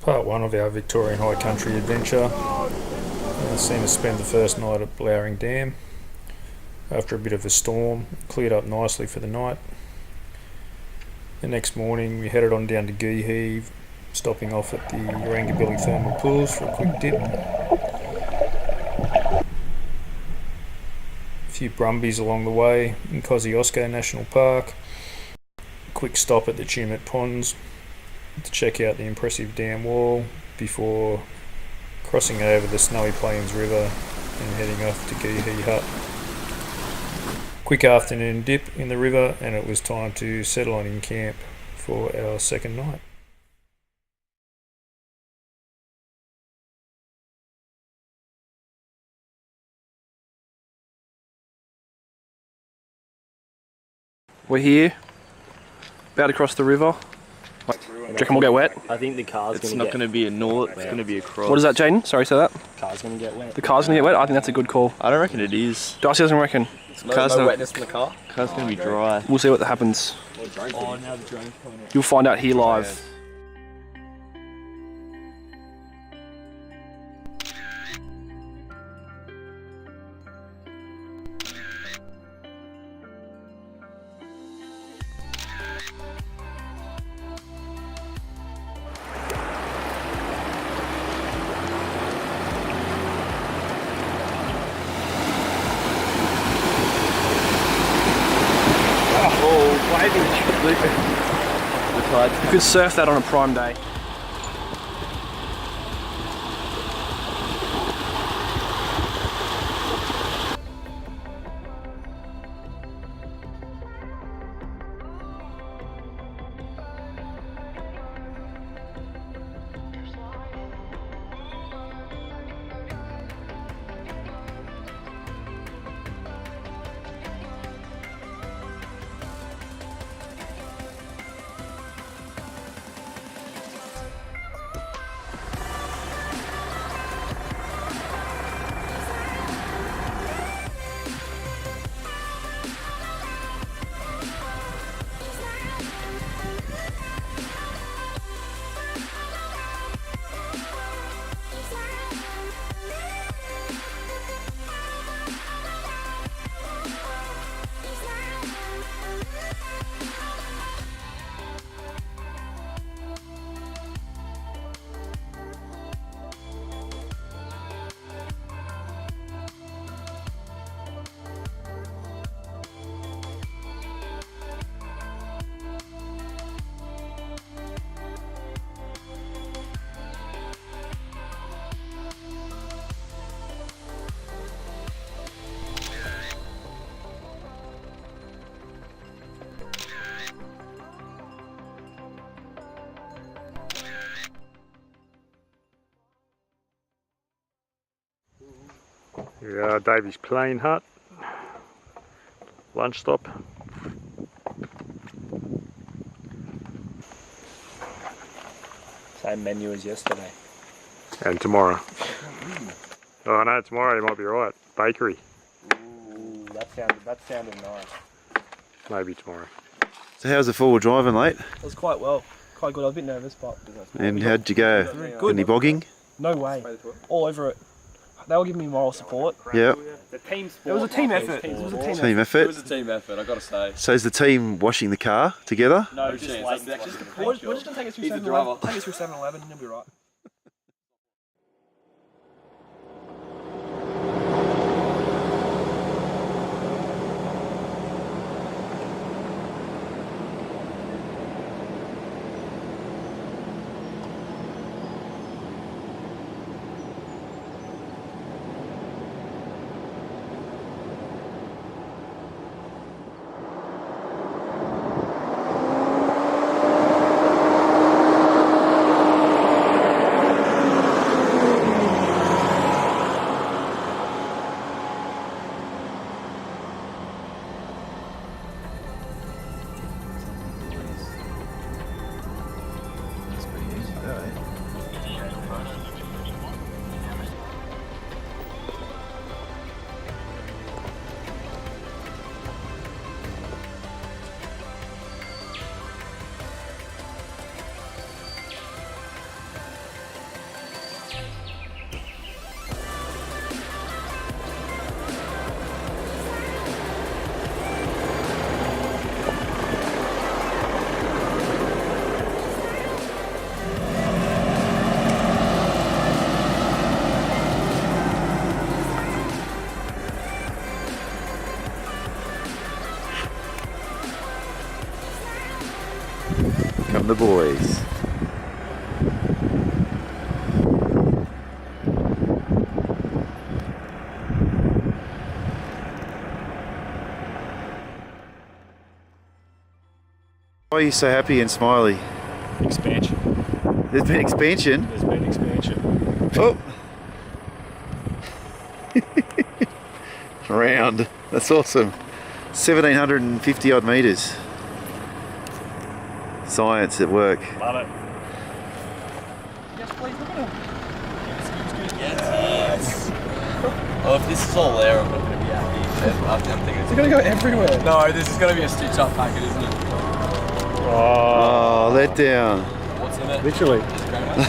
Part 1 of our Victorian High Country adventure. Seen us spend the first night at Blowering Dam. After a bit of a storm, cleared up nicely for the night. The next morning we headed on down to Geehi, stopping off at the Rangabilly Thermal Pools for a quick dip. A few brumbies along the way in Kosciuszko National Park. A quick stop at the Tumut Ponds to check out the impressive dam wall before crossing over the Snowy Plains River and heading off to Geehi Hut. Quick afternoon dip in the river and it was time to settle on in camp for our second night. We're here, about to cross the river. Do you reckon we'll get wet? I think the car's It's not going to be a null, it's going to be a cross. What is that, Jaden? Sorry, say that. car's going to get wet. The car's going to get wet? I think that's a good call. I don't reckon it is. Darcy doesn't reckon. No wetness in the car? Car's going to be dry. We'll see what happens. Oh, now the drone's coming in. You'll find out here live. You could surf that on a prime day. Here we are, Davies Plain Hut. Lunch stop. Same menu as yesterday. And tomorrow. Oh no, tomorrow you might be right. Bakery. Ooh, that sounded nice. Maybe tomorrow. So how's the forward driving, mate? It was quite well. Quite good. I was a bit nervous, but... And how'd you go? Good. Any bogging? No way. All over it. They were giving me moral support. Yeah. The team sport. It was a team effort. Team It effort. was a team effort, I gotta say. So is the team washing the car together? No just chance. like- That's just a We're paint just job. going to take us through He's the 7-Eleven. driver. Take us through 7-Eleven and you'll be right. Come the boys. Why are you so happy and smiley? Expansion. There's been expansion. There's been expansion. Oh! Round. That's awesome. 1,750 odd metres. Science at work. Love it. Yes, please, look at him. Yes. Oh, if this is all there, I'm not going to be happy. I'm thinking It's gonna go everywhere. no, this is going to be a stitch-up packet, isn't it? Oh, let down. What's in it? Literally. Is it grandma?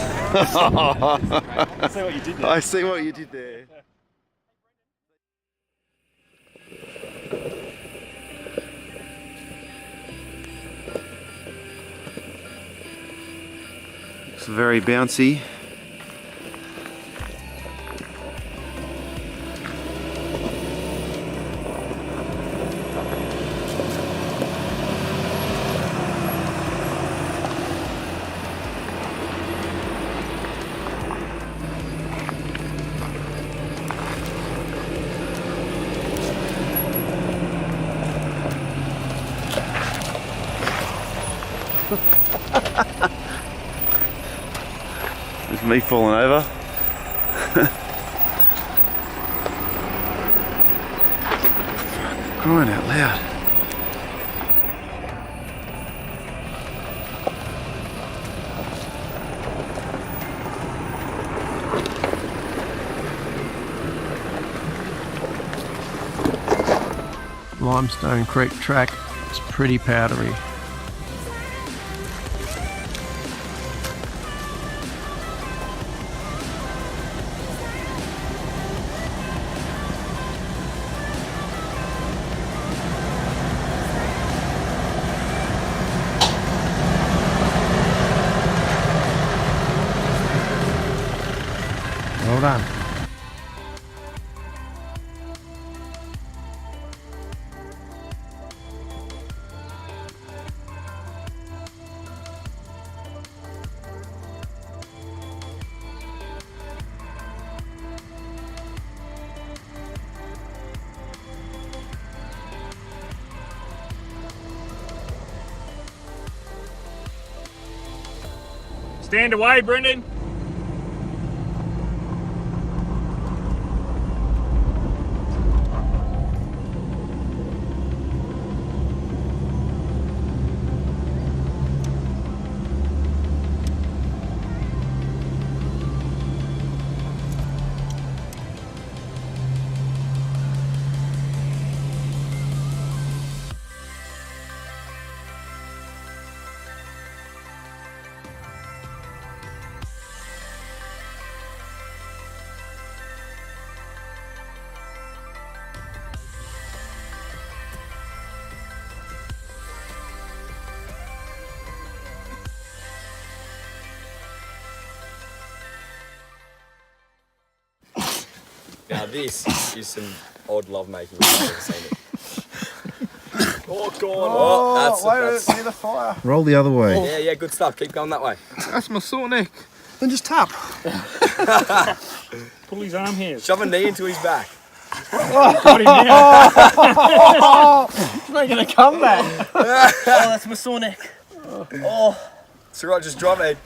See what you did there. I see what you did there. It's very bouncy. There's me falling over. Crying out loud. Limestone Creek Track. It's pretty powdery. Well done. Stand away, Brendan. Now this is some odd lovemaking. I've never seen it. Oh, God. Oh, that's near the fire. Roll the other way. yeah, good stuff. Keep going that way. That's my sore neck. Then just tap. Pull his arm here. Shove a knee into his back. Got him now. He's making a comeback. Oh, that's my sore neck. Oh. It's alright, just drive ahead.